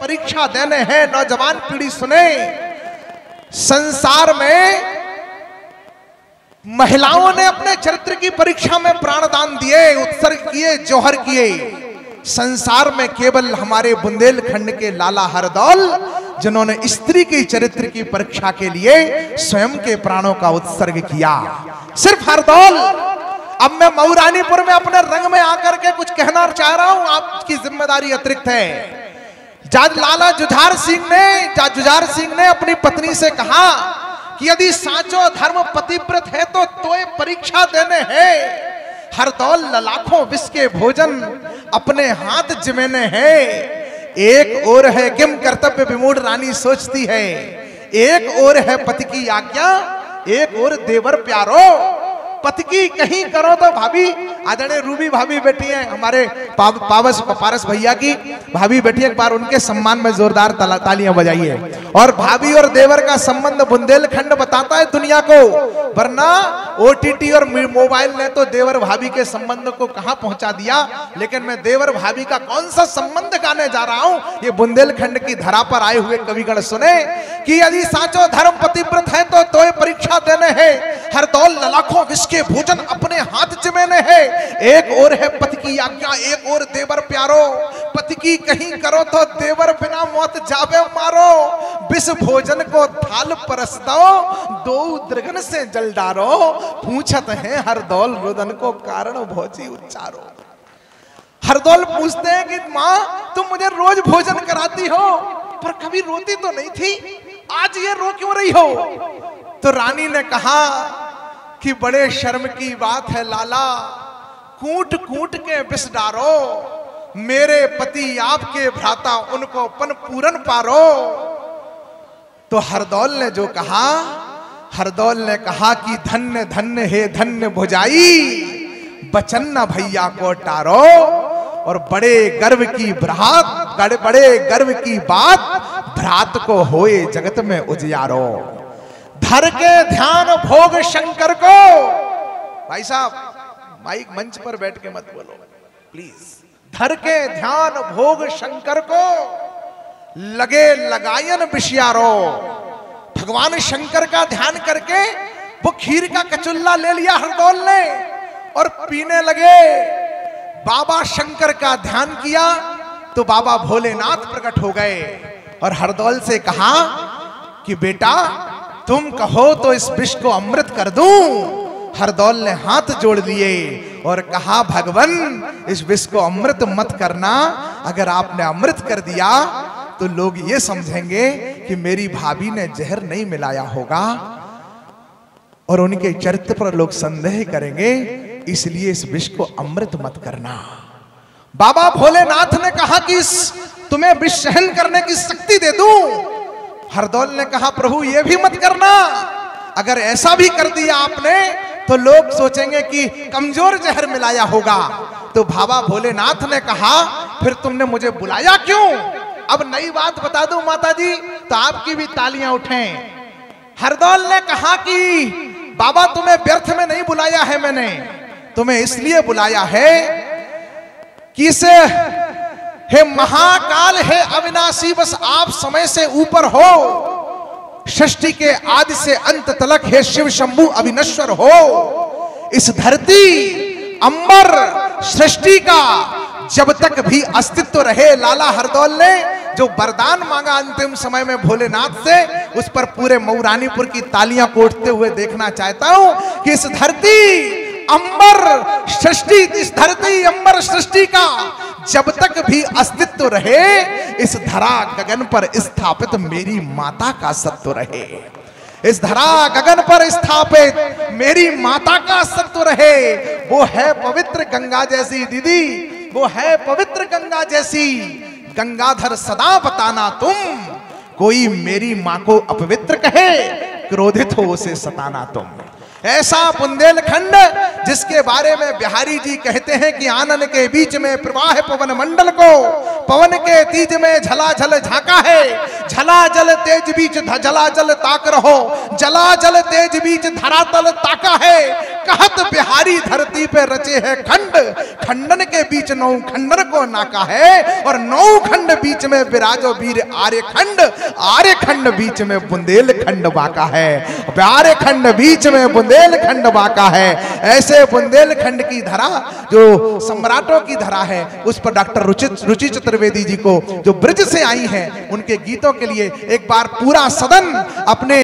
परीक्षा देने हैं। नौजवान पीढ़ी सुने, संसार में महिलाओं ने अपने चरित्र की परीक्षा में प्राणदान दिए, उत्सर्ग किए, जौहर किए। संसार में केवल हमारे बुंदेलखंड के लाला हरदौल, जिन्होंने स्त्री की चरित्र की परीक्षा के लिए स्वयं के प्राणों का उत्सर्ग किया। सिर्फ हरदौल। अब मैं मऊरानीपुर में अपने रंग में आकर के कुछ कहना चाह रहा हूं, आपकी जिम्मेदारी अतिरिक्त है। लाला जुझार सिंह ने अपनी पत्नी से कहा कि यदि साचो धर्म पतिव्रत है तो तोय परीक्षा देने हैं। हरदौल लाखों विष के भोजन अपने हाथ जिमेने हैं। एक ओर है किम कर्तव्य विमूढ़ रानी सोचती है, एक ओर है पति की आज्ञा, एक ओर देवर प्यारो। पति की कहीं करो तो भाभी, आदरणीय रूबी भाभी बैठी हैं, हमारे पारस भैया की भाभी बैठी है, एक बार उनके सम्मान में जोरदार तालियां बजाइए। और भाभी और देवर का संबंध बुंदेलखंड बताता है दुनिया को, वरना ओटीटी और मोबाइल ने तो देवर भाभी के संबंध को कहां पहुंचा दिया। लेकिन मैं देवर भाभी का कौन सा संबंध गाने जा रहा हूं, ये बुंदेलखंड की धरा पर आए हुए कविगण सुने कि यदि साचो धर्म पतिव्रत है तो तोय परीक्षा देने हैं। हरदौल लाखों विष के भोजन अपने हाथ जिमेने हैं। एक ओर है पति की आज्ञा, एक ओर देवर प्यारो। पति की कहीं करो तो देवर बिना मौत जावे मारो। विष भोजन को थाल परस दो, दो द्रगन से जल डारो। पूछत है हरदौल रुदन को कारण भोजी उच्चारो। हरदौल पूछते हैं कि माँ तुम मुझे रोज भोजन कराती हो, पर कभी रोती तो नहीं थी, आज ये रो क्यों रही हो? तो रानी ने कहा कि बड़े शर्म की बात है लाला, कूट कूट के विष डारो। मेरे पति आपके भ्राता, उनको पन पूरन पारो। तो हरदौल ने जो कहा, हरदौल ने कहा कि धन्य धन्य हे धन्य भुजाई, बचन न भैया को टारो। और बड़े गर्व की बात, भ्रात को होए जगत में उजियारो। धर के ध्यान भोग शंकर को, भाई साहब माइक मंच पर बैठ के मत बोलो प्लीज। धर के ध्यान भोग शंकर को, लगे लगायन विषयारो। भगवान शंकर का ध्यान करके वो खीर का कचुल्ला ले लिया हरदौल ने और पीने लगे। बाबा शंकर का ध्यान किया तो बाबा भोलेनाथ प्रकट हो गए और हरदौल से कहा कि बेटा तुम कहो तो इस विष को अमृत कर दूं। हरदौल ने हाथ जोड़ लिए और कहा भगवान इस विष को अमृत मत करना, अगर आपने अमृत कर दिया तो लोग ये समझेंगे कि मेरी भाभी ने जहर नहीं मिलाया होगा और उनके चरित्र पर लोग संदेह करेंगे, इसलिए इस विष को अमृत मत करना। बाबा भोलेनाथ ने कहा कि तुम्हें विष सहन करने की शक्ति दे दूं। हरदौल ने कहा प्रभु ये भी मत करना, अगर ऐसा भी कर दिया आपने तो लोग सोचेंगे कि कमजोर जहर मिलाया होगा। तो बाबा भोलेनाथ ने कहा फिर तुमने मुझे बुलाया क्यों? अब नई बात बता दूं माता जी तो आपकी भी तालियां उठें। हरदौल ने कहा कि बाबा तुम्हें व्यर्थ में नहीं बुलाया है, मैंने तुम्हें इसलिए बुलाया है कि इसे हे महाकाल, हे अविनाशी, बस आप समय से ऊपर हो। सृष्टि के आदि से अंत तलक हे शिव शंभु अविनश्वर हो। इस धरती अंबर सृष्टि का जब तक भी अस्तित्व रहे, लाला हरदौल ने जो वरदान मांगा अंतिम समय में भोलेनाथ से, उस पर पूरे मऊरानीपुर की तालियां कोटते हुए देखना चाहता हूं कि इस धरती अंबर सृष्टि, इस धरती अंबर सृष्टि का जब तक भी अस्तित्व रहे, इस धरा गगन पर स्थापित मेरी माता का सत्व रहे। इस धरा गगन पर स्थापित मेरी माता का सत्व रहे। वो है पवित्र गंगा जैसी दीदी, वो है पवित्र गंगा जैसी। गंगाधर सदा बताना तुम, कोई मेरी मां को अपवित्र कहे, क्रोधित हो उसे सताना तुम। ऐसा बुंदेलखंड जिसके बारे में बिहारी जी कहते हैं कि आनन के बीच में प्रवाह पवन मंडल को, पवन के तीज में झलाझल झांका है। झलाझल तेज बीच झलाझल ताक रहो, जलाजल तेज बीच धरातल ताका है। कहत बिहारी धरती पे रचे है खंड, खंडन के बीच नौ खंडन को नाका है, और नौ खंड बीच में विराजो वीर आर्य खंड, आर्य खंड बीच में बुंदेलखंड बाका है, आर्य खंड बीच में बुंदेलखंड बाका है। ऐसे बुंदेलखंड की धरा जो सम्राटों की धरा है, उस पर डॉक्टर रुचि चतुर्वेदी जी को जो ब्रिज से आई हैं, उनके गीतों के लिए एक बार पूरा सदन अपने